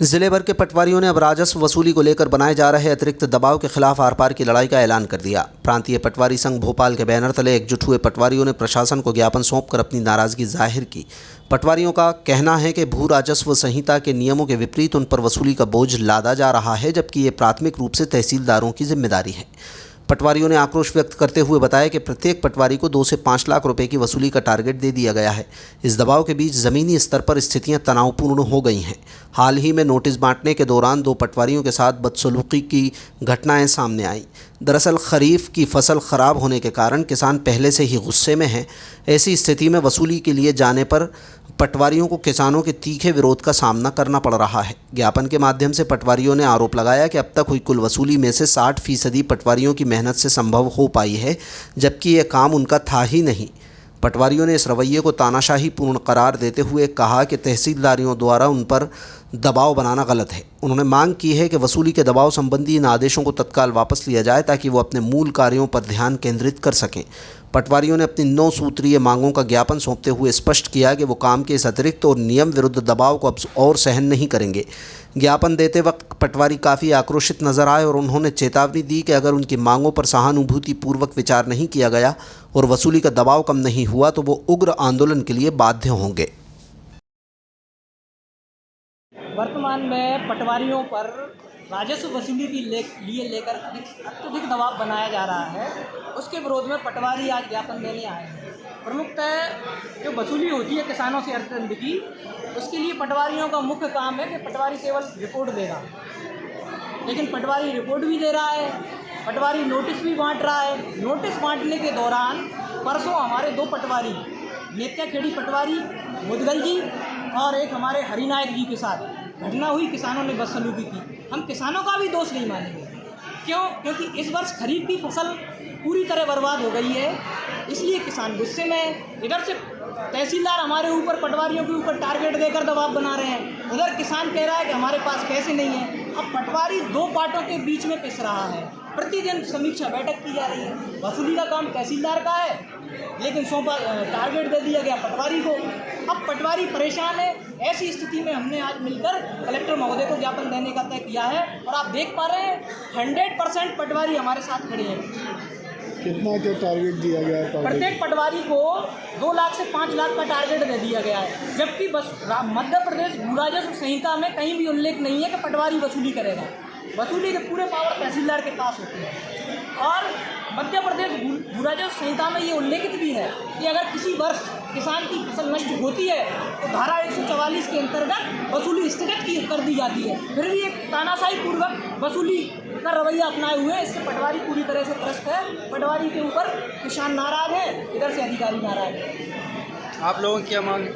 जिले भर के पटवारियों ने अब राजस्व वसूली को लेकर बनाए जा रहे अतिरिक्त दबाव के खिलाफ आर पार की लड़ाई का ऐलान कर दिया। प्रांतीय पटवारी संघ भोपाल के बैनर तले एकजुट हुए पटवारियों ने प्रशासन को ज्ञापन सौंपकर अपनी नाराजगी जाहिर की। पटवारियों का कहना है कि भू राजस्व संहिता के नियमों के विपरीत उन पर वसूली का बोझ लादा जा रहा है, जबकि ये प्राथमिक रूप से तहसीलदारों की जिम्मेदारी है। पटवारियों ने आक्रोश व्यक्त करते हुए बताया कि प्रत्येक पटवारी को 2 से 5 लाख रुपए की वसूली का टारगेट दे दिया गया है। इस दबाव के बीच ज़मीनी स्तर पर स्थितियां तनावपूर्ण हो गई हैं। हाल ही में नोटिस बांटने के दौरान 2 पटवारियों के साथ बदसलूकी की घटनाएं सामने आईं। दरअसल खरीफ की फसल खराब होने के कारण किसान पहले से ही गुस्से में हैं। ऐसी स्थिति में वसूली के लिए जाने पर पटवारियों को किसानों के तीखे विरोध का सामना करना पड़ रहा है। ज्ञापन के माध्यम से पटवारियों ने आरोप लगाया कि अब तक हुई कुल वसूली में से 60% पटवारियों की मेहनत से संभव हो पाई है, जबकि यह काम उनका था ही नहीं। पटवारियों ने इस रवैये को तानाशाही पूर्ण करार देते हुए कहा कि तहसीलदारों द्वारा उन पर दबाव बनाना गलत है। उन्होंने मांग की है कि वसूली के दबाव संबंधी इन आदेशों को तत्काल वापस लिया जाए ताकि वो अपने मूल कार्यों पर ध्यान केंद्रित कर सकें। पटवारियों ने अपनी 9 सूत्रीय मांगों का ज्ञापन सौंपते हुए स्पष्ट किया कि वो काम के इस अतिरिक्त और नियम विरुद्ध दबाव को अब और सहन नहीं करेंगे। ज्ञापन देते वक्त पटवारी काफ़ी आक्रोशित नजर आए और उन्होंने चेतावनी दी कि अगर उनकी मांगों पर सहानुभूतिपूर्वक विचार नहीं किया गया और वसूली का दबाव कम नहीं हुआ तो वो उग्र आंदोलन के लिए बाध्य होंगे। वर्तमान में पटवारियों पर राजस्व वसूली के लिए लेकर अत्यधिक दबाव बनाया जा रहा है। उसके विरोध में पटवारी आज ज्ञापन देने आए हैं। प्रमुखतः जो वसूली होती है किसानों से अर्थदंड की, उसके लिए पटवारियों का मुख्य काम है कि पटवारी केवल रिपोर्ट देगा, लेकिन पटवारी रिपोर्ट भी दे रहा है, पटवारी नोटिस भी बांट रहा है। नोटिस बांटने के दौरान परसों हमारे 2 पटवारी, नेत्याखेड़ी पटवारी मुदगल जी और एक हमारे हरिनायक जी के साथ घटना हुई। किसानों ने बदसलूकी की। हम किसानों का भी दोष नहीं मानेंगे। क्यों? क्योंकि इस वर्ष खरीफ की फसल पूरी तरह बर्बाद हो गई है, इसलिए किसान गुस्से में। इधर से तहसीलदार हमारे ऊपर, पटवारियों के ऊपर टारगेट देकर दबाव बना रहे हैं, उधर किसान कह रहा है कि हमारे पास पैसे नहीं है। अब पटवारी 2 पार्टों के बीच में पिस रहा है। प्रतिदिन समीक्षा बैठक की जा रही है। वसूली का काम तहसीलदार का है, लेकिन सौंपा टारगेट दे दिया गया पटवारी को। अब पटवारी परेशान है। ऐसी स्थिति में हमने आज मिलकर कलेक्टर महोदय को ज्ञापन देने का तय किया है और आप देख पा रहे हैं 100% पटवारी हमारे साथ खड़े हैं। कितना क्या टारगेट दिया गया है? प्रत्येक पटवारी को 2 लाख से 5 लाख का टारगेट दे दिया गया है, जबकि बस मध्य प्रदेश भू राजस्व संहिता में कहीं भी उल्लेख नहीं है कि पटवारी वसूली करेगा। वसूली के पूरे पावर तहसीलदार के पास होते हैं और मध्य प्रदेश भू राजस्व संहिता में ये उल्लेखित भी है कि अगर किसी वर्ष किसान की फसल नष्ट होती है तो धारा 144 के अंतर्गत वसूली स्थगित कर दी जाती है। फिर भी एक तानाशाही पूर्वक वसूली का रवैया अपनाए हुए हैं। इससे पटवारी पूरी तरह से त्रस्त है। पटवारी के ऊपर किसान नाराज है, इधर से अधिकारी नाराज है। आप लोगों की क्या मांग?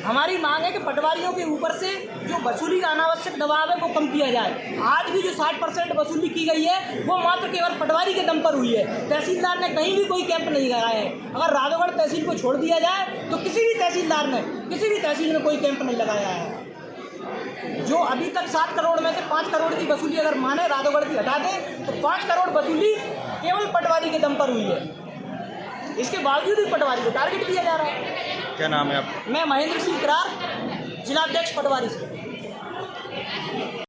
हमारी मांग है कि पटवारियों के ऊपर से जो वसूली का अनावश्यक दबाव है वो कम किया जाए। आज भी जो 60% वसूली की गई है वो मात्र केवल पटवारी के दम पर हुई है। तहसीलदार ने कहीं भी कोई कैंप नहीं लगाया है। अगर राघवगढ़ तहसील को छोड़ दिया जाए तो किसी भी तहसीलदार ने किसी भी तहसील में कोई कैंप नहीं लगाया है। जो अभी तक 7 करोड़ में से 5 करोड़ की वसूली अगर माने राघवगढ़ की हटा दें तो 5 करोड़ वसूली केवल पटवारी के दम पर हुई है। इसके बावजूद भी पटवारी को टारगेट दिया जा रहा है। क्या नाम है आपका? मैं महेंद्र सिंह करार, जिलाध्यक्ष पटवारी से।